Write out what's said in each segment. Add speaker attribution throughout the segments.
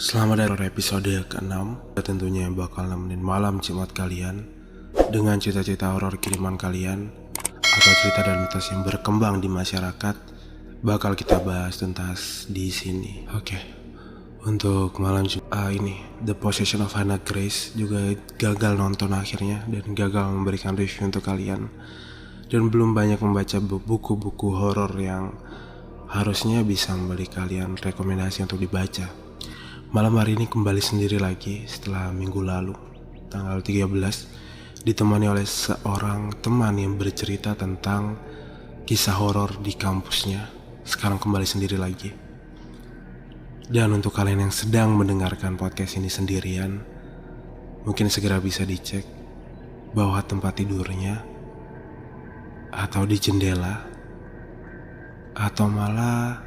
Speaker 1: Selamat datang di episode ke-6. Tentunya yang bakal nemenin malam Jumat kalian dengan cerita-cerita horor kiriman kalian atau cerita dan mitos yang berkembang di masyarakat bakal kita bahas tuntas di sini. Oke. Untuk malam Jumat ini The Possession of Hannah Grace juga gagal nonton akhirnya dan gagal memberikan review untuk kalian, dan belum banyak membaca buku-buku horor yang harusnya bisa memberi kalian rekomendasi untuk dibaca. Malam hari ini kembali sendiri lagi setelah minggu lalu, tanggal 13, ditemani oleh seorang teman yang bercerita tentang kisah horor di kampusnya. Sekarang kembali sendiri lagi. Dan untuk kalian yang sedang mendengarkan podcast ini sendirian, mungkin segera bisa dicek bahwa tempat tidurnya, atau di jendela, atau malah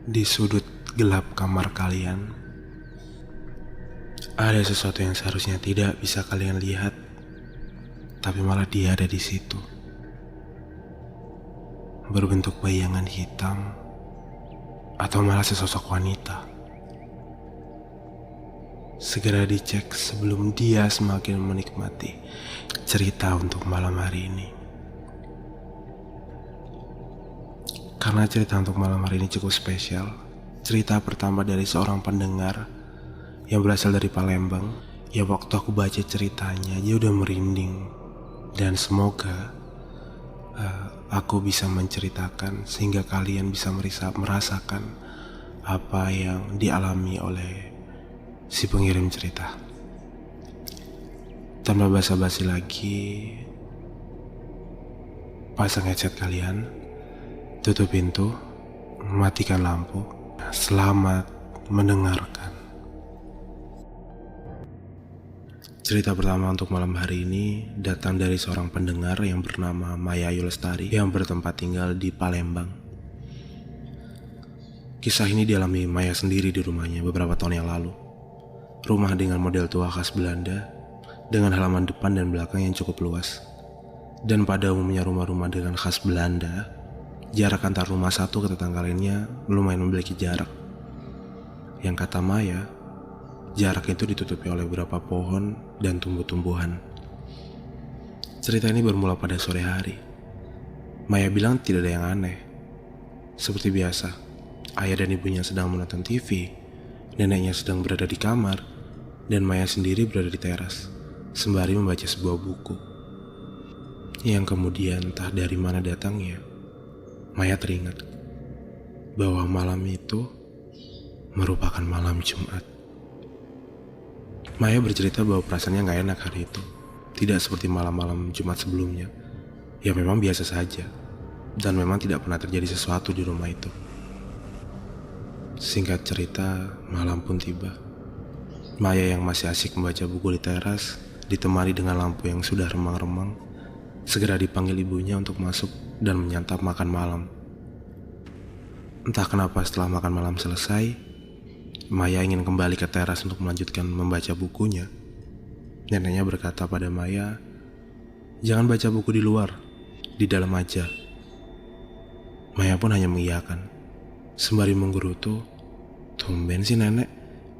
Speaker 1: di sudut gelap kamar kalian, ada sesuatu yang seharusnya tidak bisa kalian lihat, tapi malah dia ada di situ, berbentuk bayangan hitam atau malah sesosok wanita. Segera dicek sebelum dia semakin menikmati cerita untuk malam hari ini. Karena cerita untuk malam hari ini cukup spesial. Cerita pertama dari seorang pendengar yang berasal dari Palembang. Ya, waktu aku baca ceritanya dia udah merinding. Dan semoga aku bisa menceritakan sehingga kalian bisa merasakan apa yang dialami oleh si pengirim cerita. Tanpa basa-basi lagi, pasang headset kalian, tutup pintu, matikan lampu. Selamat mendengarkan. Cerita pertama untuk malam hari ini datang dari seorang pendengar yang bernama Maya Ayu Lestari yang bertempat tinggal di Palembang. Kisah ini dialami Maya sendiri di rumahnya beberapa tahun yang lalu. Rumah dengan model tua khas Belanda, dengan halaman depan dan belakang yang cukup luas. Dan pada umumnya rumah-rumah dengan khas Belanda, jarak antar rumah satu ke tetangga lainnya lumayan memiliki jarak. Yang kata Maya, jarak itu ditutupi oleh beberapa pohon dan tumbuh-tumbuhan. Cerita ini bermula pada sore hari. Maya bilang tidak ada yang aneh. Seperti biasa, ayah dan ibunya sedang menonton TV, neneknya sedang berada di kamar, dan Maya sendiri berada di teras, sembari membaca sebuah buku. Yang kemudian entah dari mana datangnya, Maya teringat bahwa malam itu merupakan malam Jumat. Maya bercerita bahwa perasaannya gak enak hari itu. Tidak seperti malam-malam Jumat sebelumnya. Ya memang biasa saja. Dan memang tidak pernah terjadi sesuatu di rumah itu. Singkat cerita, malam pun tiba. Maya yang masih asik membaca buku di teras, ditemani dengan lampu yang sudah remang-remang, segera dipanggil ibunya untuk masuk dan menyantap makan malam. Entah kenapa setelah makan malam selesai, Maya ingin kembali ke teras untuk melanjutkan membaca bukunya. Neneknya berkata pada Maya, "Jangan baca buku di luar, di dalam aja." Maya pun hanya mengiyakan, sembari menggerutu, "Tumben sih nenek,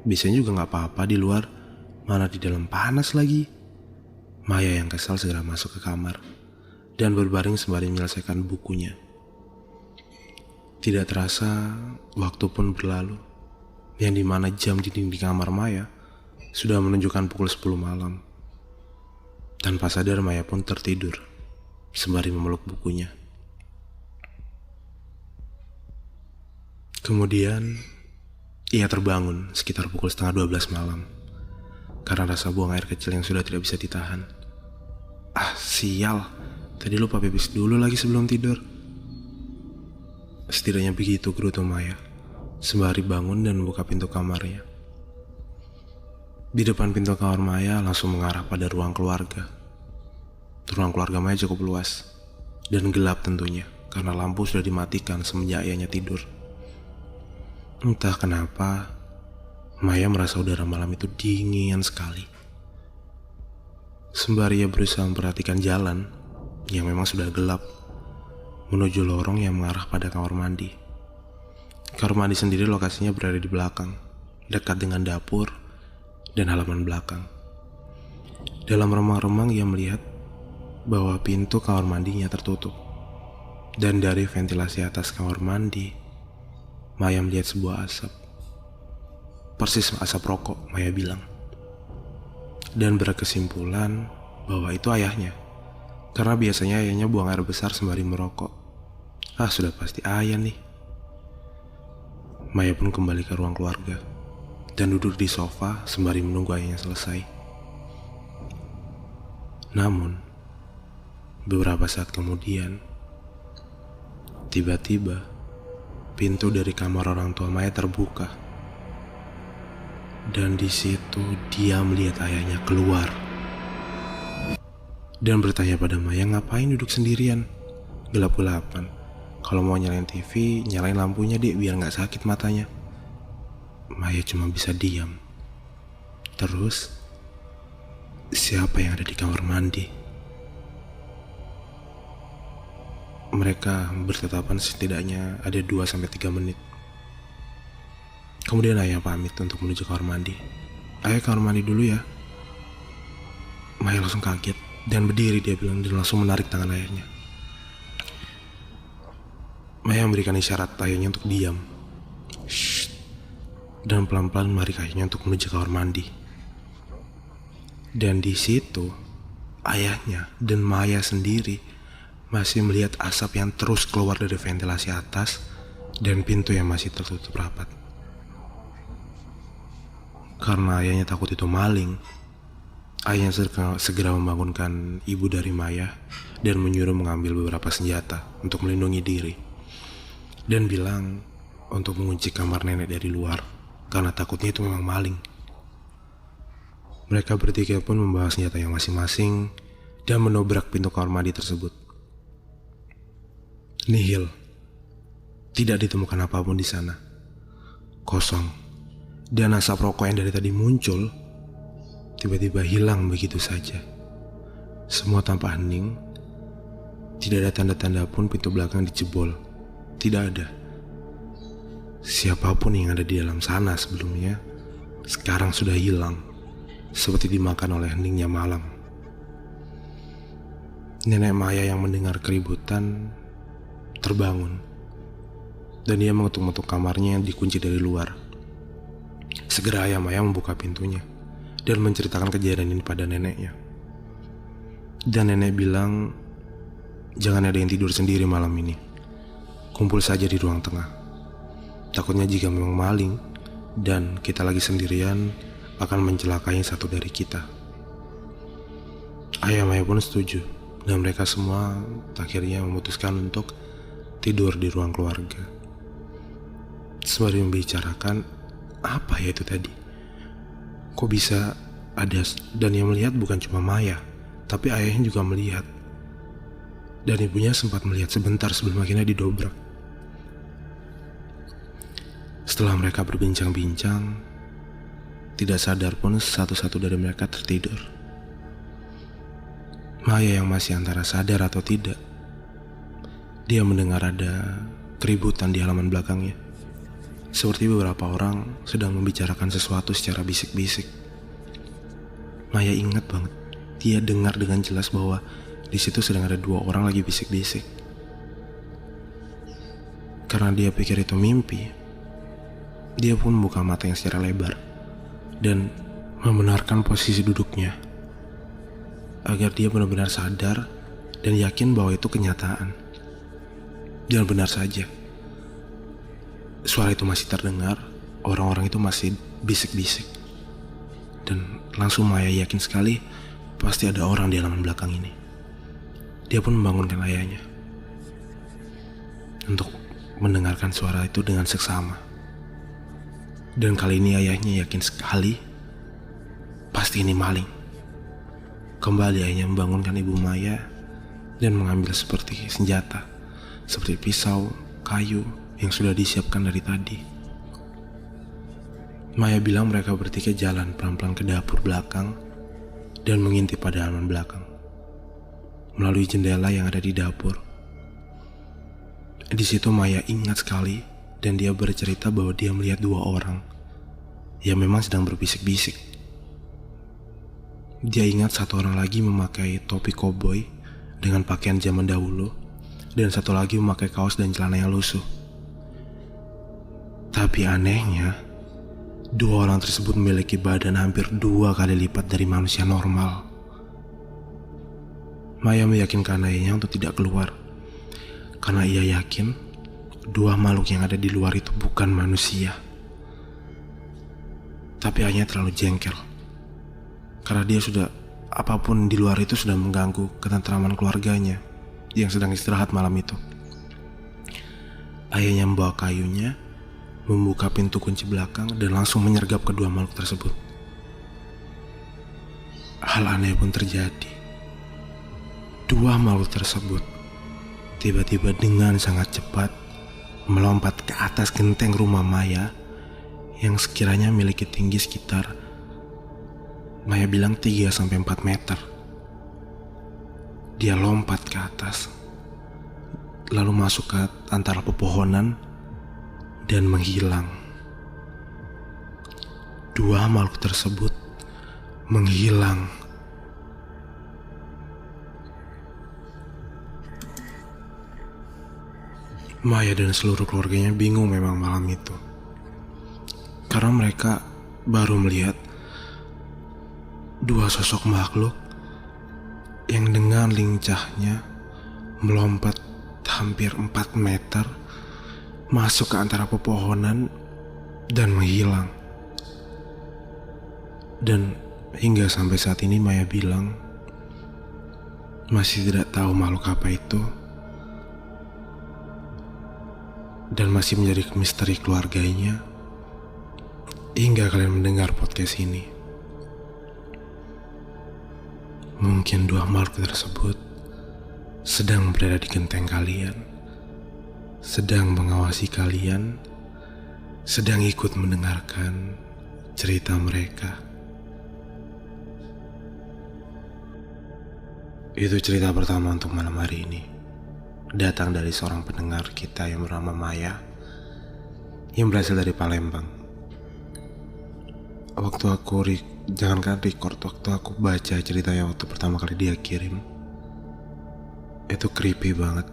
Speaker 1: biasanya juga gak apa-apa di luar, mana di dalam panas lagi." Maya yang kesal segera masuk ke kamar dan berbaring sembari menyelesaikan bukunya. Tidak terasa, waktu pun berlalu, yang dimana jam dinding di kamar Maya sudah menunjukkan pukul 10 malam. Tanpa sadar Maya pun tertidur, sembari memeluk bukunya. Kemudian, ia terbangun sekitar pukul 11:30 malam, karena rasa buang air kecil yang sudah tidak bisa ditahan. "Ah, sial, tadi lupa pipis dulu lagi sebelum tidur." Setidaknya begitu gerutu Maya, sembari bangun dan buka pintu kamarnya. Di depan pintu kamar Maya langsung mengarah pada ruang keluarga. Ruang keluarga Maya cukup luas dan gelap tentunya, karena lampu sudah dimatikan semenjak ayahnya tidur. Entah kenapa, Maya merasa udara malam itu dingin sekali. Sembari ia berusaha memperhatikan jalan yang memang sudah gelap, menuju lorong yang mengarah pada kamar mandi. Kamar mandi sendiri lokasinya berada di belakang, dekat dengan dapur dan halaman belakang. Dalam remang-remang ia melihat bahwa pintu kamar mandinya tertutup. Dan dari ventilasi atas kamar mandi, Maya melihat sebuah asap. Persis asap rokok, Maya bilang. Dan berkesimpulan bahwa itu ayahnya. Karena biasanya ayahnya buang air besar sembari merokok. Sudah pasti ayah nih. Maya pun kembali ke ruang keluarga dan duduk di sofa sembari menunggu ayahnya selesai. Namun, beberapa saat kemudian, tiba-tiba pintu dari kamar orang tua Maya terbuka. Dan di situ dia melihat ayahnya keluar dan bertanya pada Maya, ngapain duduk sendirian? Gelap-gelapan. Kalau mau nyalain TV, nyalain lampunya deh biar gak sakit matanya. Maya cuma bisa diam. Terus, siapa yang ada di kamar mandi? Mereka bertetapan setidaknya ada 2-3 menit. Kemudian ayah pamit untuk menuju kamar mandi. Ayah kamar mandi dulu ya. Maya langsung kaget dan berdiri dia bilang, dan langsung menarik tangan ayahnya. Maya memberikan isyarat ayahnya untuk diam. Shh. Dan pelan-pelan menarik ayahnya untuk menuju kamar mandi. Dan di situ ayahnya dan Maya sendiri masih melihat asap yang terus keluar dari ventilasi atas dan pintu yang masih tertutup rapat. Karena ayahnya takut itu maling, ayahnya segera membangunkan ibu dari Maya dan menyuruh mengambil beberapa senjata untuk melindungi diri. Dan bilang untuk mengunci kamar nenek dari luar karena takutnya itu memang maling. Mereka bertiga pun membawa senjatanya masing-masing dan menobrak pintu kamar mandi tersebut. Nihil. Tidak ditemukan apapun di sana. Kosong. Dan asap rokok yang dari tadi muncul tiba-tiba hilang begitu saja. Semua tampak hening. Tidak ada tanda-tanda pun pintu belakang dijebol. Tidak ada. Siapapun yang ada di dalam sana sebelumnya sekarang sudah hilang, seperti dimakan oleh heningnya malam. Nenek Maya yang mendengar keributan terbangun, dan dia mengetuk-ngetuk kamarnya yang dikunci dari luar. Segera ayah Maya membuka pintunya dan menceritakan kejadian ini pada neneknya. Dan nenek bilang, jangan ada yang tidur sendiri malam ini. Kumpul saja di ruang tengah. Takutnya jika memang maling dan kita lagi sendirian akan mencelakai satu dari kita. Ayah Maya pun setuju, dan mereka semua akhirnya memutuskan untuk tidur di ruang keluarga. Sembari membicarakan, apa ya itu tadi? Kok bisa ada? Dan yang melihat bukan cuma Maya, tapi ayahnya juga melihat. Dan ibunya sempat melihat sebentar sebelum akhirnya didobrak. Setelah mereka berbincang-bincang, tidak sadar pun satu-satu dari mereka tertidur. Maya yang masih antara sadar atau tidak, dia mendengar ada keributan di halaman belakangnya. Seperti beberapa orang sedang membicarakan sesuatu secara bisik-bisik. Maya ingat banget, dia dengar dengan jelas bahwa di situ sedang ada 2 orang lagi bisik-bisik. Karena dia pikir itu mimpi, dia pun membuka matanya secara lebar dan membenarkan posisi duduknya agar dia benar-benar sadar dan yakin bahwa itu kenyataan. Dan benar saja, suara itu masih terdengar, orang-orang itu masih bisik-bisik. Dan langsung Maya yakin sekali pasti ada orang di halaman belakang ini. Dia pun membangunkan ayahnya untuk mendengarkan suara itu dengan seksama. Dan kali ini ayahnya yakin sekali pasti ini maling. Kembali ayahnya membangunkan ibu Maya dan mengambil seperti senjata, seperti pisau, kayu yang sudah disiapkan dari tadi. Maya bilang mereka bertiga jalan pelan-pelan ke dapur belakang dan mengintip pada halaman belakang melalui jendela yang ada di dapur. Di situ Maya ingat sekali dan dia bercerita bahwa dia melihat 2 orang yang memang sedang berbisik-bisik. Dia ingat satu orang lagi memakai topi koboi dengan pakaian zaman dahulu, dan satu lagi memakai kaos dan celana yang lusuh. Tapi anehnya, dua orang tersebut memiliki badan hampir 2 kali lipat dari manusia normal. Maya meyakinkan ayahnya untuk tidak keluar, karena ia yakin dua makhluk yang ada di luar itu bukan manusia. Tapi ayahnya terlalu jengkel, karena dia sudah, apapun di luar itu sudah mengganggu ketentraman keluarganya yang sedang istirahat malam itu. Ayahnya membawa kayunya, membuka pintu kunci belakang dan langsung menyergap kedua makhluk tersebut. Hal aneh pun terjadi. Dua makhluk tersebut tiba-tiba dengan sangat cepat melompat ke atas genteng rumah Maya yang sekiranya memiliki tinggi sekitar, Maya bilang 3-4 meter. Dia lompat ke atas, lalu masuk ke antara pepohonan dan menghilang. Dua makhluk tersebut menghilang. Maya dan seluruh keluarganya bingung memang malam itu, karena mereka baru melihat dua sosok makhluk yang dengan lincahnya melompat hampir 4 meter masuk ke antara pepohonan dan menghilang. Dan hingga sampai saat ini Maya bilang masih tidak tahu makhluk apa itu, dan masih menjadi misteri keluarganya hingga kalian mendengar podcast ini. Mungkin dua makhluk tersebut sedang berada di genteng kalian, sedang mengawasi kalian, sedang ikut mendengarkan cerita mereka. Itu cerita pertama untuk malam hari ini, datang dari seorang pendengar kita yang bernama Maya, yang berasal dari Palembang. Waktu aku jangankan record, waktu aku baca ceritanya waktu pertama kali dia kirim, itu creepy banget.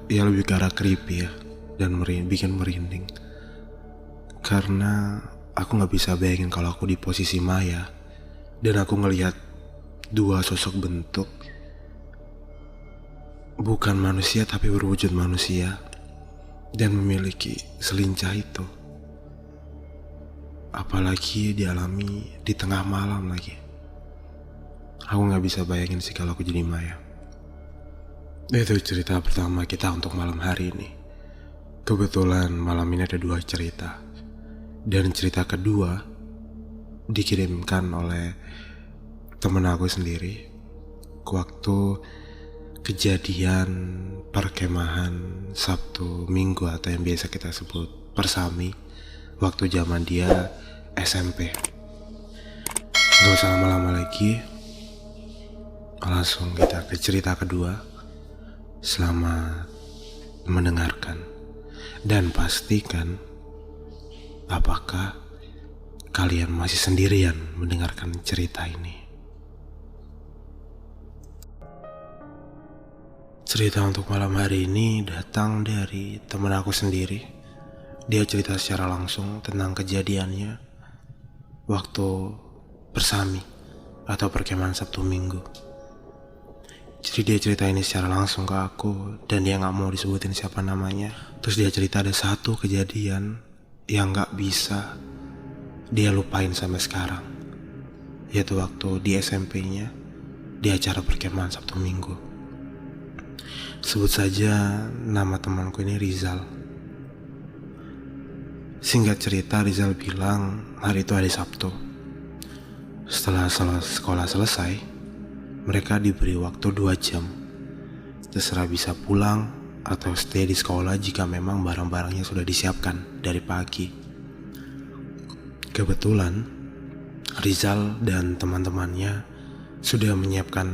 Speaker 1: Ya lebih ke arah creepy ya, dan bikin merinding. Karena aku gak bisa bayangin kalau aku di posisi Maya dan aku ngelihat dua sosok bentuk, bukan manusia tapi berwujud manusia, dan memiliki selincah itu. Apalagi dialami di tengah malam lagi. Aku gak bisa bayangin sih kalau aku jadi Maya. Itu cerita pertama kita untuk malam hari ini. Kebetulan malam ini ada 2 cerita. Dan cerita kedua dikirimkan oleh temen aku sendiri waktu kejadian perkemahan Sabtu Minggu atau yang biasa kita sebut persami, waktu zaman dia SMP. Gak usah lama-lama lagi, langsung kita ke cerita kedua. Selamat mendengarkan, dan pastikan apakah kalian masih sendirian mendengarkan cerita ini. Cerita untuk malam hari ini datang dari teman aku sendiri. Dia cerita secara langsung tentang kejadiannya waktu persami atau perkemahan Sabtu Minggu. Jadi dia cerita ini secara langsung ke aku, dan dia gak mau disebutin siapa namanya. Terus dia cerita ada satu kejadian yang gak bisa dia lupain sampai sekarang, yaitu waktu di SMP-nya di acara perkemahan Sabtu Minggu. Sebut saja nama temanku ini Rizal. Singkat cerita, Rizal bilang hari itu hari Sabtu. Setelah sekolah selesai, mereka diberi waktu 2 jam. Terserah bisa pulang atau stay di sekolah jika memang barang-barangnya sudah disiapkan dari pagi. Kebetulan Rizal dan teman-temannya sudah menyiapkan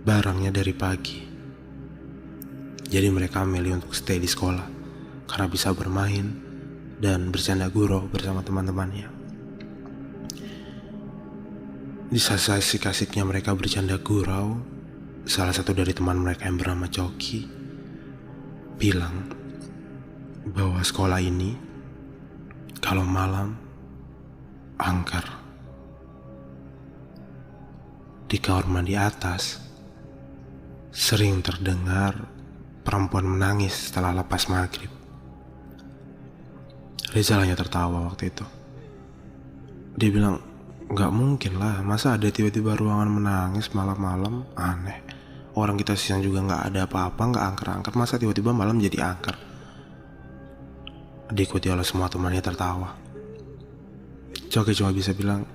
Speaker 1: barangnya dari pagi. Jadi mereka memilih untuk stay di sekolah karena bisa bermain, dan bercanda gurau bersama teman-temannya. Di saat asik-asiknya mereka bercanda gurau, salah satu dari teman mereka yang bernama Coki bilang bahwa sekolah ini kalau malam angker. Di kamar mandi atas sering terdengar perempuan menangis setelah lepas maghrib. Rizal hanya tertawa waktu itu. Dia bilang, gak mungkin lah, masa ada tiba-tiba ruangan menangis malam-malam, aneh. Orang kita siang juga gak ada apa-apa, gak angker-angker, masa tiba-tiba malam jadi angker. Diikuti oleh semua temannya tertawa. Coki cuma bisa bilang,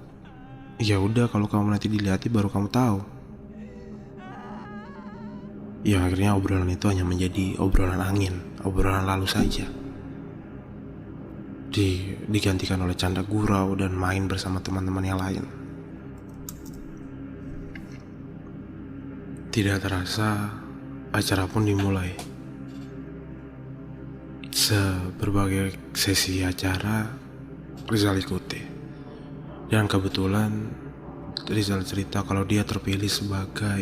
Speaker 1: ya udah kalau kamu nanti dilihati baru kamu tahu. Ya akhirnya obrolan itu hanya menjadi obrolan angin, obrolan lalu saja. Digantikan oleh canda gurau dan main bersama teman-teman yang lain. Tidak terasa acara pun dimulai. Berbagai sesi acara Rizal ikuti. Dan kebetulan Rizal cerita kalau dia terpilih sebagai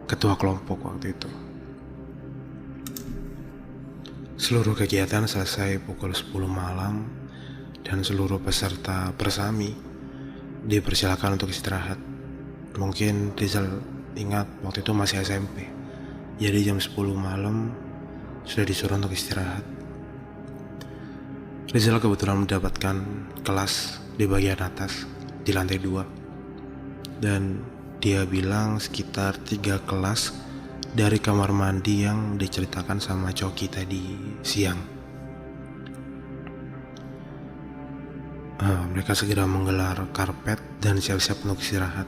Speaker 1: ketua kelompok waktu itu. Seluruh kegiatan selesai pukul 10 malam dan seluruh peserta bersami dipersilakan untuk istirahat. Mungkin Rizal ingat waktu itu masih SMP. Jadi jam 10 malam sudah disuruh untuk istirahat. Rizal kebetulan mendapatkan kelas di bagian atas di lantai 2. Dan dia bilang sekitar 3 kelas dari kamar mandi yang diceritakan sama Coki tadi siang. Mereka segera menggelar karpet dan siap-siap untuk istirahat.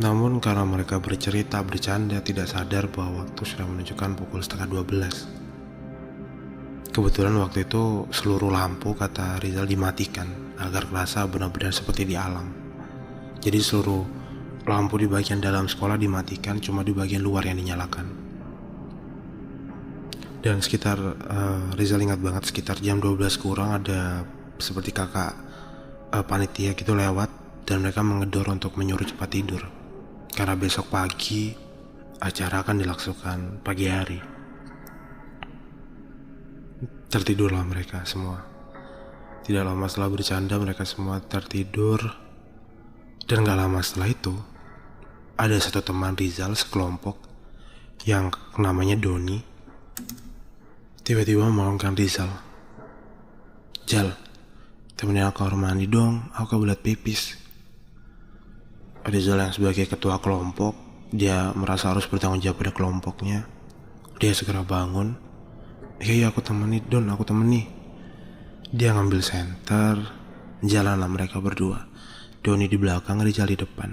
Speaker 1: Namun karena mereka bercerita bercanda tidak sadar bahwa waktu sudah menunjukkan pukul 11:30. Kebetulan waktu itu seluruh lampu kata Rizal dimatikan agar kerasa benar-benar seperti di alam. Jadi seluruh lampu di bagian dalam sekolah dimatikan, cuma di bagian luar yang dinyalakan. Dan sekitar Rizal ingat banget sekitar jam 12 kurang ada seperti kakak panitia gitu lewat dan mereka mengedor untuk menyuruh cepat tidur karena besok pagi acara akan dilangsungkan pagi hari. Tertidurlah mereka semua. Tidak lama setelah bercanda mereka semua tertidur. Dan gak lama setelah itu ada satu teman Rizal sekelompok yang namanya Doni tiba-tiba menolongkan Rizal. Jal, temenin aku kamar mandi dong, aku kebelet pipis. Rizal yang sebagai ketua kelompok, dia merasa harus bertanggung jawab pada kelompoknya. Dia segera bangun. Iya aku temani Don, aku temani. Dia ngambil senter, jalanlah mereka berdua. Doni di belakang, Rizal di depan.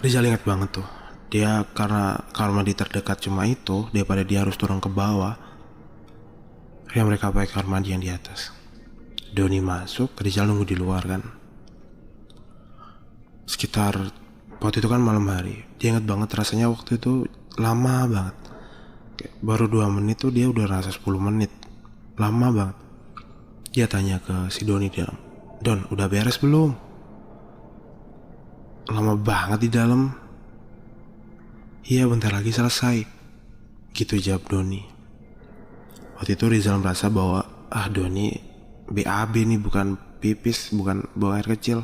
Speaker 1: Rizal ingat banget tuh, dia karena kamar mandi terdekat cuma itu, daripada dia harus turun ke bawah, akhirnya mereka pakai kamar mandi yang di atas. Doni masuk, Rizal nunggu di luar kan. Sekitar waktu itu kan malam hari. Dia ingat banget rasanya waktu itu lama banget. Baru 2 menit tuh dia udah rasa 10 menit. Lama banget. Dia tanya ke si Doni di dalam, Don, udah beres belum? Lama banget di dalam. Iya, bentar lagi selesai. Gitu jawab Doni. Waktu itu Rizal merasa bahwa Doni BAB nih, bukan pipis, bukan buang air kecil.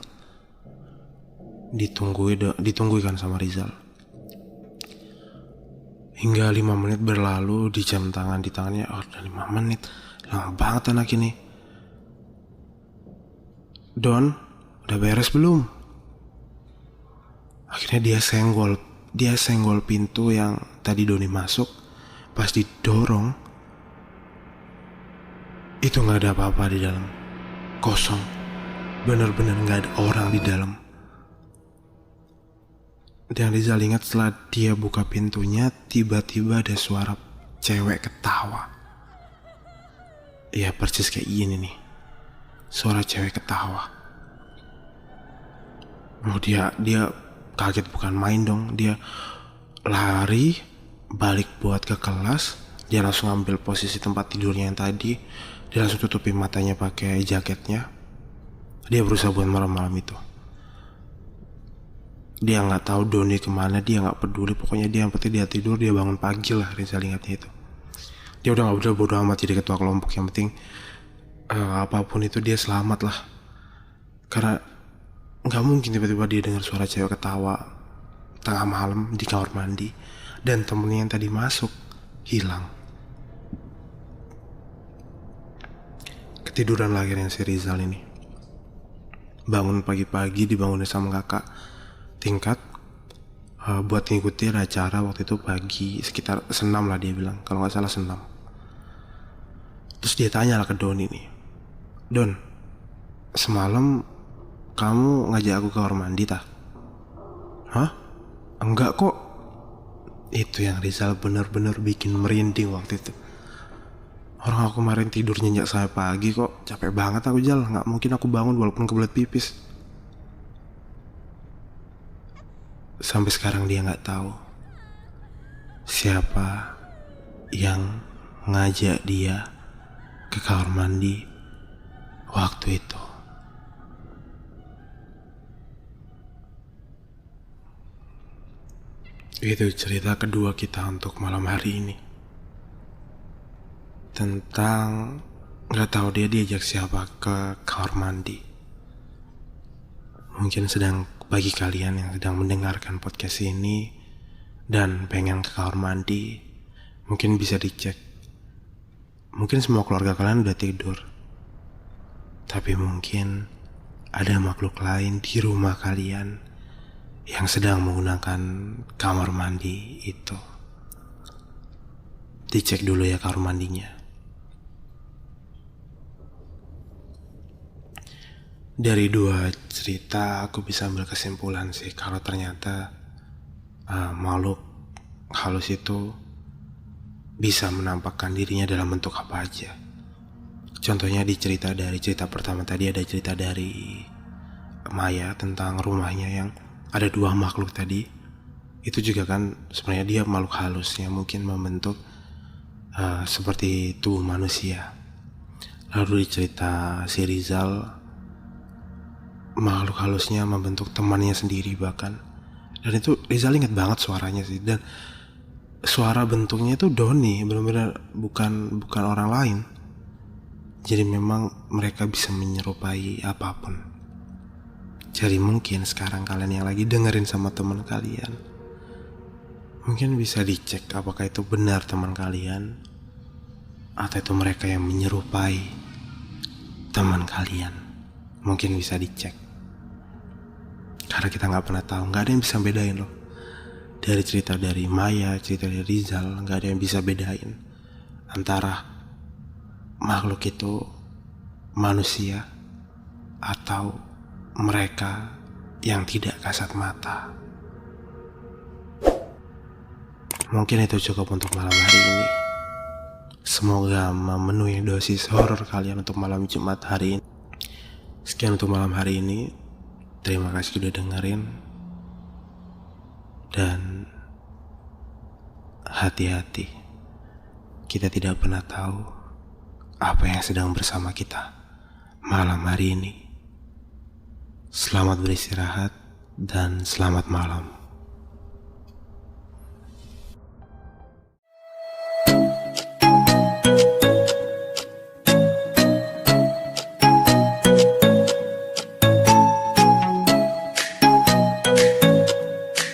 Speaker 1: Ditungguin kan sama Rizal. Hingga 5 menit berlalu di jam tangan di tangannya. Udah 5 menit. Lama banget anak ini. Don, udah beres belum? Akhirnya dia senggol pintu yang tadi Doni masuk. Pas didorong, itu gak ada apa-apa di dalam. Kosong. Bener-bener gak ada orang di dalam. Dan Rizal ingat setelah dia buka pintunya, tiba-tiba ada suara cewek ketawa. Ya persis kayak gini nih. Suara cewek ketawa. Dia kaget bukan main dong. Dia lari balik buat ke kelas. Dia langsung ambil posisi tempat tidurnya yang tadi. Dia langsung tutupin matanya pakai jaketnya. Dia berusaha buat malam-malam itu. Dia nggak tahu Doni kemana, dia nggak peduli. Pokoknya dia yang penting dia tidur, dia bangun pagi lah. Rizal ingatnya itu. Dia udah nggak bodo amat jadi ketua kelompok. Yang penting apapun itu dia selamat lah. Karena nggak mungkin tiba-tiba dia dengar suara cewek ketawa tengah malam di kamar mandi, dan temennya yang tadi masuk hilang. Ketiduran lagi yang si Rizal ini. Bangun pagi-pagi dibangunin sama kakak tingkat buat ngikutin acara waktu itu pagi sekitar senam lah dia bilang, kalau nggak salah senam. Terus dia tanya lah ke Doni nih, Don, semalam kamu ngajak aku ke kamar mandi tah? Hah? Enggak kok. Itu yang Rizal bener-bener bikin merinding waktu itu. Orang aku kemarin tidur nyenyak sampai pagi kok. Capek banget aku Jal. Gak mungkin aku bangun walaupun kebelet pipis. Sampai sekarang dia gak tahu siapa yang ngajak dia ke kamar mandi waktu itu. Itu cerita kedua kita untuk malam hari ini. Tentang gak tahu dia diajak siapa ke kamar mandi. Mungkin bagi kalian yang sedang mendengarkan podcast ini dan pengen ke kamar mandi, mungkin bisa dicek. Mungkin semua keluarga kalian udah tidur, tapi mungkin ada makhluk lain di rumah kalian yang sedang menggunakan kamar mandi itu. Dicek dulu ya kamar mandinya. Dari dua cerita aku bisa ambil kesimpulan sih, kalau ternyata makhluk halus itu bisa menampakkan dirinya dalam bentuk apa aja. Contohnya di cerita pertama tadi ada cerita dari Maya tentang rumahnya yang ada dua makhluk tadi. Itu juga kan sebenarnya dia makhluk halus yang mungkin membentuk seperti tubuh manusia. Lalu di cerita si Rizal, makhluk halusnya membentuk temannya sendiri bahkan. Dan itu Rizal ingat banget suaranya sih. Dan suara bentuknya itu Doni, benar-benar bukan orang lain. Jadi memang mereka bisa menyerupai apapun. Jadi mungkin sekarang kalian yang lagi dengerin sama teman kalian, mungkin bisa dicek apakah itu benar teman kalian, atau itu mereka yang menyerupai teman kalian. Mungkin bisa dicek. Karena kita gak pernah tahu, gak ada yang bisa bedain loh. Dari cerita dari Maya, cerita dari Rizal, gak ada yang bisa bedain antara makhluk itu manusia atau mereka yang tidak kasat mata. Mungkin itu cukup untuk malam hari ini. Semoga memenuhi dosis horor kalian untuk malam Jumat hari ini. Sekian untuk malam hari ini. Terima kasih sudah dengerin. Dan hati-hati. Kita tidak pernah tahu apa yang sedang bersama kita malam hari ini. Selamat beristirahat dan selamat malam.